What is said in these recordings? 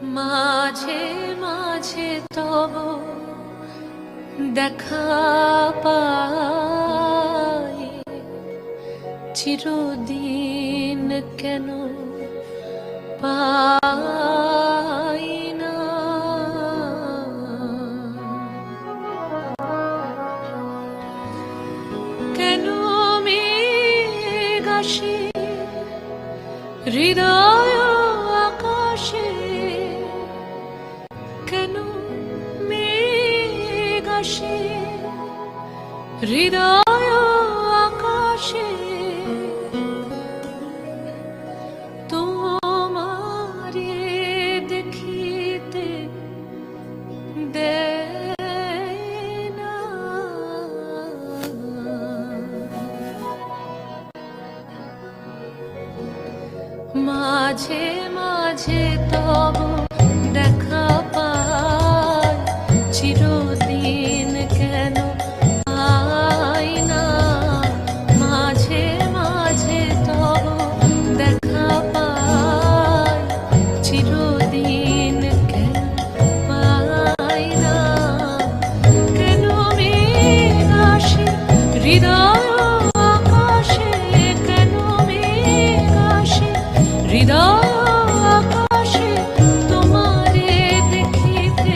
মাঝে মাঝে তব দেখা পাই, চিরদিন কেন পাই না। কেন মেঘ আসে হৃদয় আকাশে, কেন মেঘ আসে হৃদয় আকাশে, তোমারে দেখিতে দেয় না। মাঝে মাঝে তব দেখা পাই, চিরদিন কেন পাই না। মাঝে মাঝে তব দেখা পাই, চিরদিন কেন পাই না। কেন মেঘ আসে হৃদয় আকাশে, কেন মেঘ আসে হৃদয় আকাশে, তোমারে দেখিতে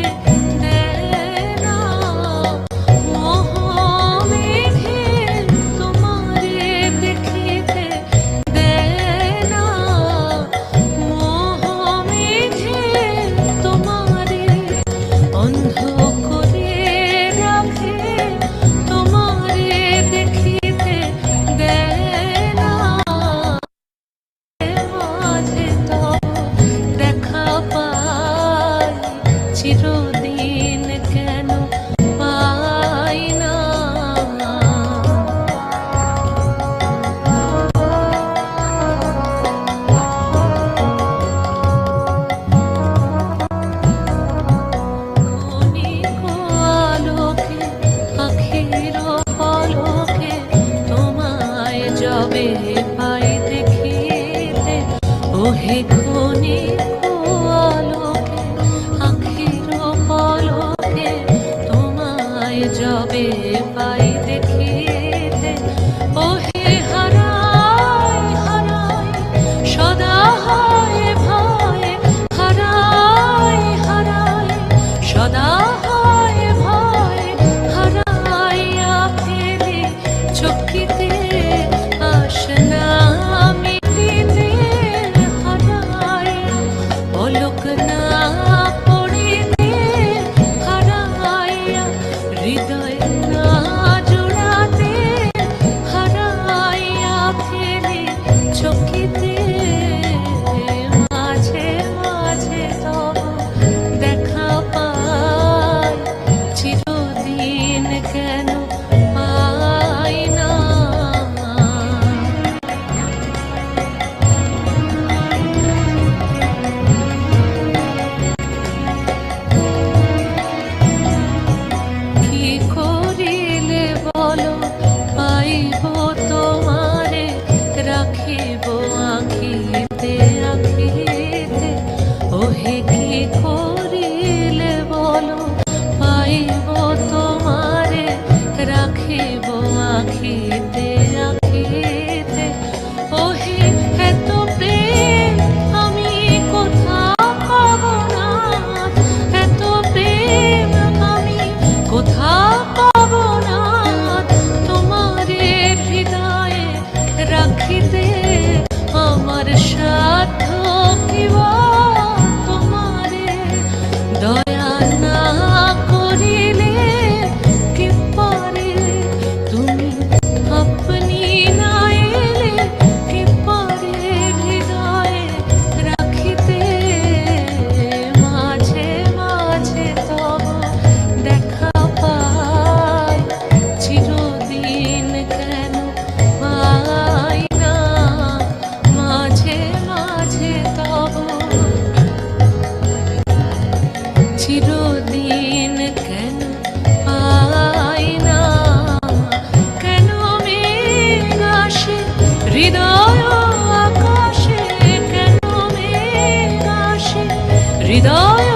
দেয় না। মোহ মেঘে তোমারে দেখিতে দেয় না। মোহ মেঘে তোমারে অন্ধ করে রাখে, তোমারে দেখিতে দেয় না। মাঝে তব দেখা পাই, চিরদিন কেন পাই না। ক্ষণিক আলোকে আখির পলকে তোমায় যবে পাই দেখিতে, ওহে ক্ষণিক আলোকে আখির পলকে তোমায় যবে পাই দেখিতে, ওহে হারাই হারাই সদা হয় ভয়, হারাই হারাই সদা হয় ভয়, হারাইয়া ফেলি চকিতে আসনা মিটিতে, হারাইয়া পলক না পড়িতে, হারাইয়া হৃদয় না জোড়াতে, হারাইয়া ফেলি চকিতে। মাঝে মাঝে তব দেখা পাই, চিরদিন কেন পাই না। কি করিলে বলো পাইব তোমারে, রাখিব আঁখিতে আঁখিতে, ওহে কি করিলে বলো পাইব তোমারে, রাখিব আঁখিতে আঁখিতে, ওহে এত প্রেম আমি কোথাও পাব না, এত প্রেম আমি কোথাও পাব না। তোমারে হৃদয়ে রাখিতে আমার সাধ্য কিবা, তোমার হৃদয়